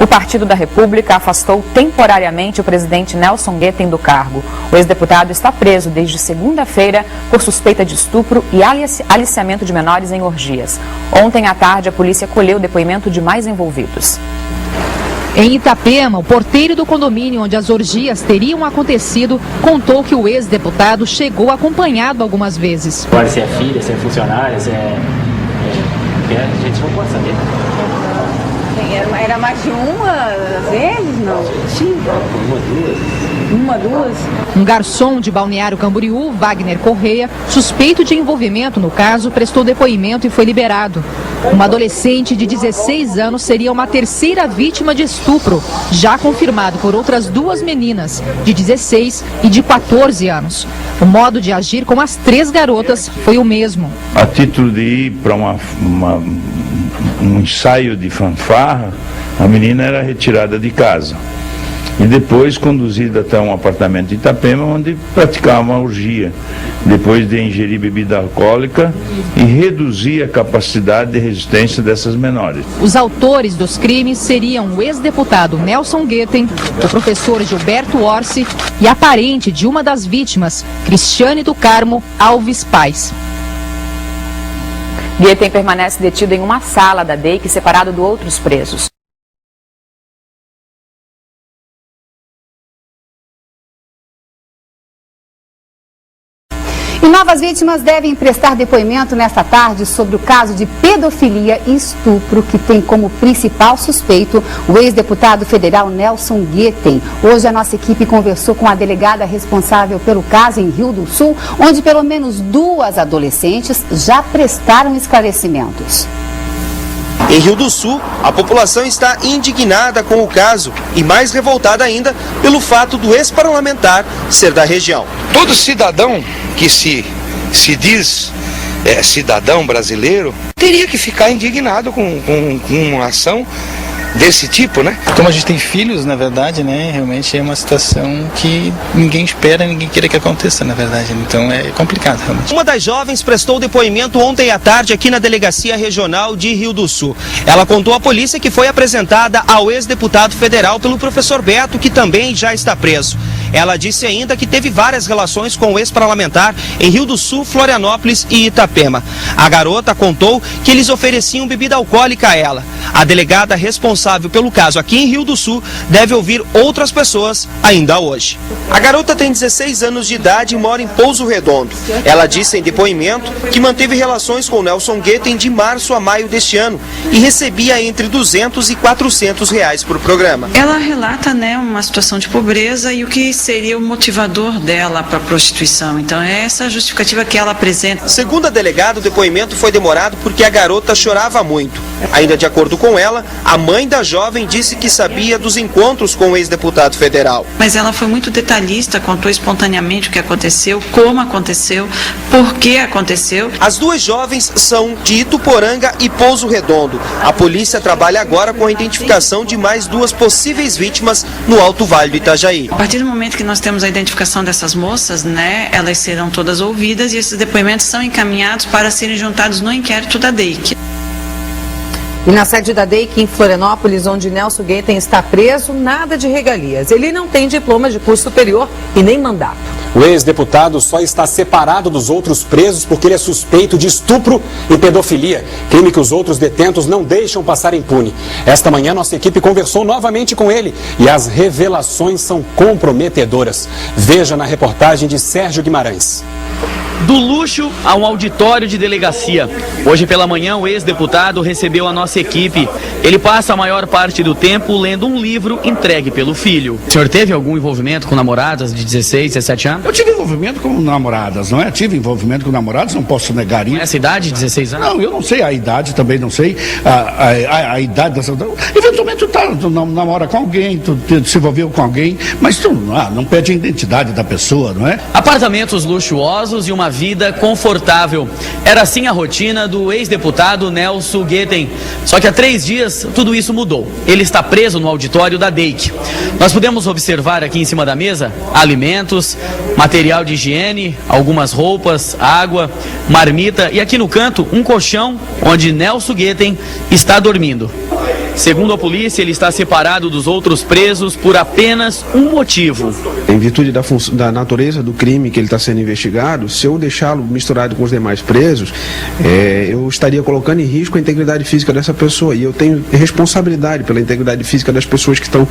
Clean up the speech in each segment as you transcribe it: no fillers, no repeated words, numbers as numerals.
O Partido da República afastou temporariamente o presidente Nelson Guetem do cargo. O ex-deputado está preso desde segunda-feira por suspeita de estupro e aliciamento de menores em orgias. Ontem à tarde, a polícia colheu o depoimento de mais envolvidos. Em Itapema, o porteiro do condomínio onde as orgias teriam acontecido contou que o ex-deputado chegou acompanhado algumas vezes. Agora, se é filha, se é funcionária, se é... A gente não pode saber. Era mais de uma vezes, não? Uma, duas? Um garçom de Balneário Camboriú, Wagner Correia, suspeito de envolvimento no caso, prestou depoimento e foi liberado. Uma adolescente de 16 anos seria uma terceira vítima de estupro, já confirmado por outras duas meninas, de 16 e de 14 anos. O modo de agir com as três garotas foi o mesmo. A título de ir para um ensaio de fanfarra, a menina era retirada de casa e depois conduzida até um apartamento de Itapema, onde praticava uma orgia, depois de ingerir bebida alcoólica e reduzir a capacidade de resistência dessas menores. Os autores dos crimes seriam o ex-deputado Nelson Guetem, o professor Gilberto Orsi e a parente de uma das vítimas, Cristiane do Carmo Alves Pais. Guetem permanece detido em uma sala da DEIC, separado de outros presos. E novas vítimas devem prestar depoimento nesta tarde sobre o caso de pedofilia e estupro que tem como principal suspeito o ex-deputado federal Nelson Guetem. Hoje a nossa equipe conversou com a delegada responsável pelo caso em Rio do Sul, onde pelo menos duas adolescentes já prestaram esclarecimentos. Em Rio do Sul, a população está indignada com o caso e mais revoltada ainda pelo fato do ex-parlamentar ser da região. Todo cidadão que se diz cidadão brasileiro teria que ficar indignado com uma ação desse tipo, né? Como a gente tem filhos, na verdade, né? Realmente é uma situação que ninguém espera, ninguém queira que aconteça, na verdade. Então é complicado, realmente. Uma das jovens prestou depoimento ontem à tarde aqui na Delegacia Regional de Rio do Sul. Ela contou à polícia que foi apresentada ao ex-deputado federal pelo professor Beto, que também já está preso. Ela disse ainda que teve várias relações com o ex-parlamentar em Rio do Sul, Florianópolis e Itapema. A garota contou que eles ofereciam bebida alcoólica a ela. A delegada responsável pelo caso aqui em Rio do Sul deve ouvir outras pessoas ainda hoje. A garota tem 16 anos de idade e mora em Pouso Redondo. Ela disse em depoimento que manteve relações com Nelson Guetem de março a maio deste ano e recebia entre R$200 e R$400 por programa. Ela relata, uma situação de pobreza e o que seria o motivador dela para a prostituição. Então é essa a justificativa que ela apresenta. Segundo a delegada, o depoimento foi demorado porque a garota chorava muito. Ainda de acordo com ela, a mãe da jovem disse que sabia dos encontros com o ex-deputado federal. Mas ela foi muito detalhista, contou espontaneamente o que aconteceu, como aconteceu, por que aconteceu. As duas jovens são de Ituporanga e Pouso Redondo. A polícia trabalha agora com a identificação de mais duas possíveis vítimas no Alto Vale do Itajaí. A partir do momento que nós temos a identificação dessas moças, elas serão todas ouvidas e esses depoimentos são encaminhados para serem juntados no inquérito da DEIC. E na sede da DEIC em Florianópolis, onde Nelson Guetem está preso, nada de regalias. Ele não tem diploma de curso superior e nem mandato. O ex-deputado só está separado dos outros presos porque ele é suspeito de estupro e pedofilia, crime que os outros detentos não deixam passar impune. Esta manhã, nossa equipe conversou novamente com ele e as revelações são comprometedoras. Veja na reportagem de Sérgio Guimarães. Do luxo a um auditório de delegacia. Hoje pela manhã o ex-deputado recebeu a nossa equipe. Ele passa a maior parte do tempo lendo um livro entregue pelo filho. O senhor teve algum envolvimento com namoradas de 16, 17 anos? Eu tive envolvimento com namoradas, não é? Tive envolvimento com namoradas, não posso negar isso. Essa idade, 16 anos? Não, eu não sei a idade, também não sei a idade dessa... Eventualmente tu namora com alguém, tu se envolveu com alguém, mas tu não pede a identidade da pessoa, não é? Apartamentos luxuosos e uma vida confortável. Era assim a rotina do ex-deputado Nelson Guetem. Só que há 3 dias tudo isso mudou. Ele está preso no auditório da DEIC. Nós podemos observar aqui em cima da mesa alimentos, material de higiene, algumas roupas, água, marmita e aqui no canto um colchão onde Nelson Guetem está dormindo. Segundo a polícia, ele está separado dos outros presos por apenas um motivo. Em virtude da natureza do crime que ele está sendo investigado, se eu deixá-lo misturado com os demais presos, eu estaria colocando em risco a integridade física dessa pessoa. E eu tenho responsabilidade pela integridade física das pessoas que estão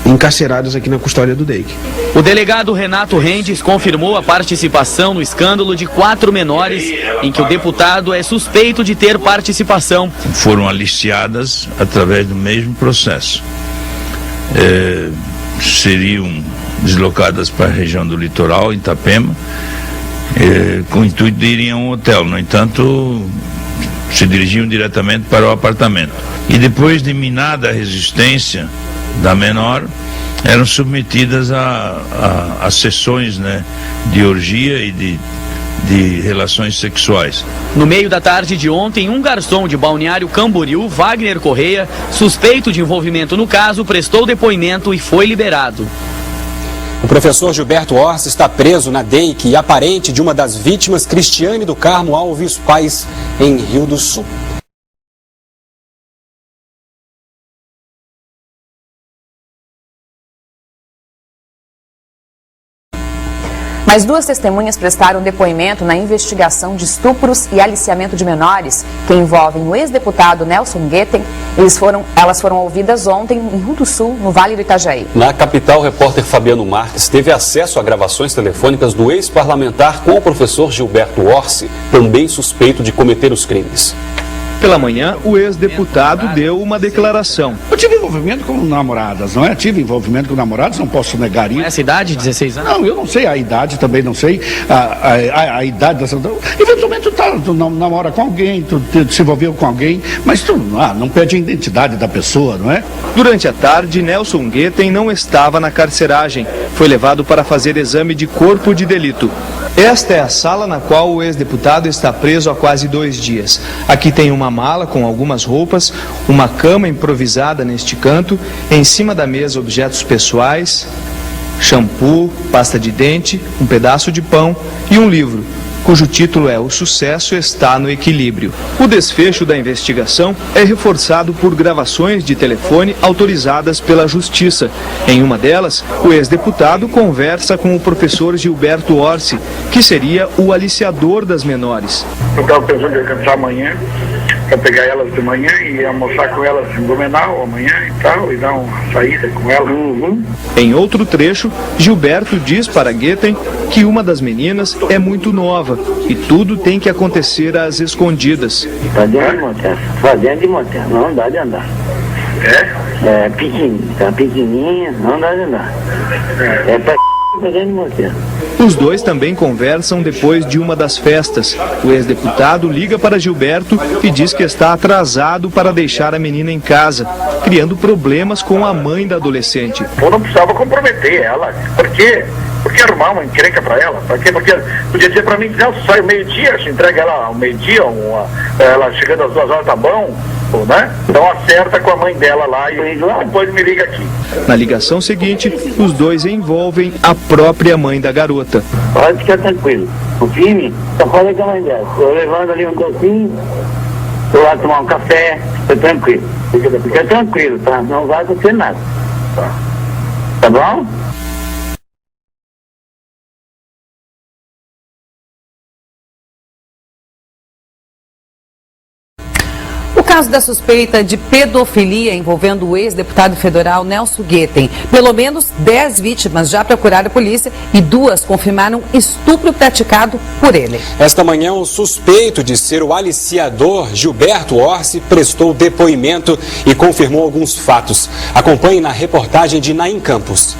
encarceradas aqui na custódia do DEIC. O delegado Renato Rendes confirmou a participação no escândalo de 4 menores, em que o deputado é suspeito de ter participação. Foram aliciadas através do mesmo processo. Seriam deslocadas para a região do litoral, em Itapema, com o intuito de irem a um hotel. No entanto, se dirigiam diretamente para o apartamento. E depois de minada a resistência da menor, eram submetidas a sessões, né, de orgia e de relações sexuais. No meio da tarde de ontem, um garçom de Balneário Camboriú, Wagner Correia, suspeito de envolvimento no caso, prestou depoimento e foi liberado. O professor Gilberto Orsi está preso na DEIC e a parente de uma das vítimas, Cristiane do Carmo Alves Paes, em Rio do Sul. Mais 2 testemunhas prestaram depoimento na investigação de estupros e aliciamento de menores que envolvem o ex-deputado Nelson Guetem. Elas foram ouvidas ontem em Rio do Sul, no Vale do Itajaí. Na capital, o repórter Fabiano Marques teve acesso a gravações telefônicas do ex-parlamentar com o professor Gilberto Orsi, também suspeito de cometer os crimes. Pela manhã, o ex-deputado deu uma declaração. Eu tive envolvimento com namoradas, não é? Tive envolvimento com namoradas, não posso negar isso. Essa idade, 16 anos? Não, eu não sei a idade, também não sei a idade dessa... Eventualmente tu namora com alguém, tu se envolveu com alguém, mas tu não pede a identidade da pessoa, não é? Durante a tarde, Nelson Guetem não estava na carceragem. Foi levado para fazer exame de corpo de delito. Esta é a sala na qual o ex-deputado está preso há quase 2 dias. Aqui tem uma mala com algumas roupas, uma cama improvisada neste canto, em cima da mesa objetos pessoais, shampoo, pasta de dente, um pedaço de pão e um livro, cujo título é O Sucesso Está no Equilíbrio. O desfecho da investigação é reforçado por gravações de telefone autorizadas pela Justiça. Em uma delas, o ex-deputado conversa com o professor Gilberto Orsi, que seria o aliciador das menores. Eu estava pensando em alcançar amanhã, para pegar elas de manhã e almoçar com elas em Blumenau amanhã e tal, e dar uma saída com elas. Em outro trecho, Gilberto diz para Guetem que uma das meninas é muito nova e tudo tem que acontecer às escondidas. Está dentro de motel, dentro de motel, não dá de andar. É pequenininha, não dá de andar. É para dentro de motel. Os dois também conversam depois de uma das festas. O ex-deputado liga para Gilberto e diz que está atrasado para deixar a menina em casa, criando problemas com a mãe da adolescente. Eu não precisava comprometer ela. Por quê? Porque arrumar uma encrenca para ela? Por quê? Porque podia dizer para mim, não, sai meio-dia, se entrega ela ao meio-dia, ela chegando às 2 horas tá bom, né? Então acerta com a mãe dela lá e depois me liga aqui. Na ligação seguinte, os dois envolvem a própria mãe da garota. Pode ficar tranquilo. O filme só fala com a mãe dela. Eu levando ali um docinho, vou lá tomar um café, fica tranquilo. Fica tranquilo, tá? Não vai acontecer nada. Tá bom? O caso da suspeita de pedofilia envolvendo o ex-deputado federal Nelson Guetem. Pelo menos 10 vítimas já procuraram a polícia e 2 confirmaram estupro praticado por ele. Esta manhã, o suspeito de ser o aliciador Gilberto Orsi prestou depoimento e confirmou alguns fatos. Acompanhe na reportagem de Naim Campos.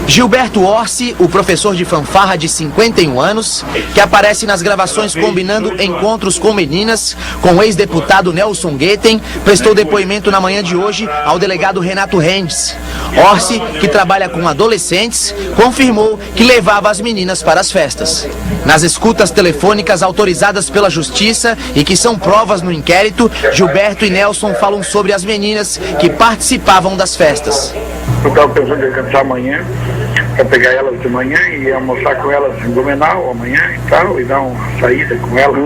Gilberto Orsi, o professor de fanfarra de 51 anos, que aparece nas gravações combinando encontros com meninas, com o ex-deputado Nelson Guetem, prestou depoimento na manhã de hoje ao delegado Renato Rendes. Orsi, que trabalha com adolescentes, confirmou que levava as meninas para as festas. Nas escutas telefônicas autorizadas pela Justiça e que são provas no inquérito, Gilberto e Nelson falam sobre as meninas que participavam das festas. Eu estava pensando em alcançar amanhã, para pegar elas de manhã e almoçar com elas em Blumenau amanhã e tal, e dar uma saída com elas.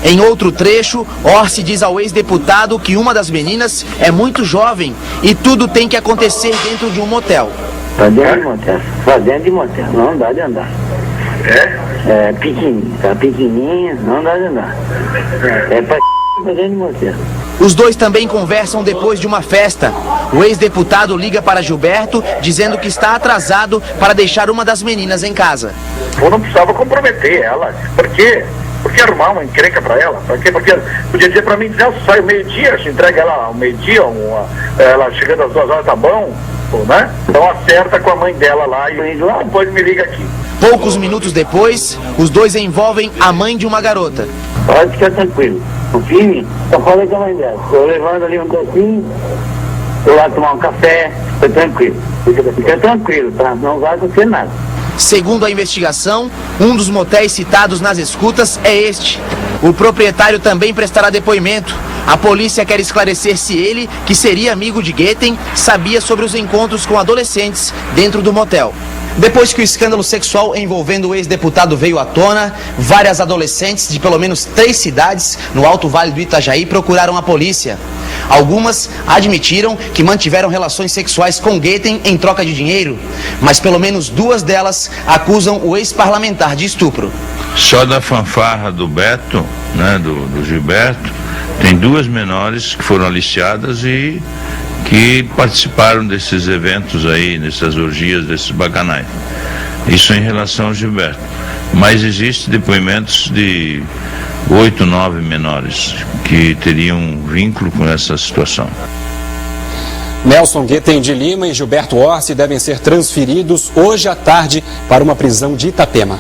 Em outro trecho, Orsi diz ao ex-deputado que uma das meninas é muito jovem e tudo tem que acontecer dentro de um motel. Só dentro de motel, não dá de andar. É pequenininha, tá pequenininha, não dá de andar. É pra dentro de motel. Os dois também conversam depois de uma festa. O ex-deputado liga para Gilberto dizendo que está atrasado para deixar uma das meninas em casa. Eu não precisava comprometer ela. Por quê? Porque arrumar uma encrenca pra ela. Por quê? Porque podia dizer pra mim, Nelson, sai meio-dia, se entrega ela ao meio-dia, ela chegando às 2 horas tá bom, né? Então acerta com a mãe dela lá e depois me liga aqui. Poucos minutos depois, os dois envolvem a mãe de uma garota. Pode ficar tranquilo. O filme, só falei com a mãe dela. Eu levando ali um docinho, eu lá tomar um café, fica tranquilo. Fica tranquilo, tá? Não vai acontecer nada. Segundo a investigação, um dos motéis citados nas escutas é este. O proprietário também prestará depoimento. A polícia quer esclarecer se ele, que seria amigo de Guetem, sabia sobre os encontros com adolescentes dentro do motel. Depois que o escândalo sexual envolvendo o ex-deputado veio à tona, várias adolescentes de pelo menos 3 cidades no Alto Vale do Itajaí procuraram a polícia. Algumas admitiram que mantiveram relações sexuais com Guetem em troca de dinheiro, mas pelo menos 2 delas acusam o ex-parlamentar de estupro. Só da fanfarra do Beto, né, do Gilberto, tem 2 menores que foram aliciadas e que participaram desses eventos aí, nessas orgias, desses bacanais. Isso em relação ao Gilberto. Mas existem depoimentos de 8, 9 menores que teriam um vínculo com essa situação. Nelson Guetem de Lima e Gilberto Orsi devem ser transferidos hoje à tarde para uma prisão de Itapema.